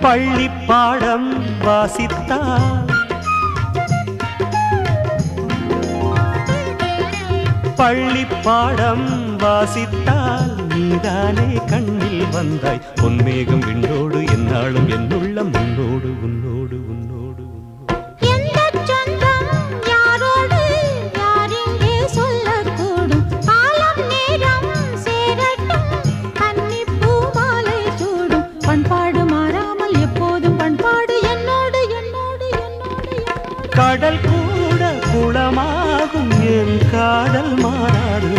பள்ளி பாடம் வாசித்தால் பள்ளி பாடம் வாசித்தால் நீதானே கண்ணில் வந்தாய் பொன்மேகம் விண்ணோடு என்னாலும் என்னுள்ளம் உன்னோடு உன்னோடு உன்னோடு பண்பாடு மாறாமல் எப்போதும் பண்பாடு என்னோடு என்னோடு என்னோடு கடல் கூட குளமாகும் என் காதல் மாறாது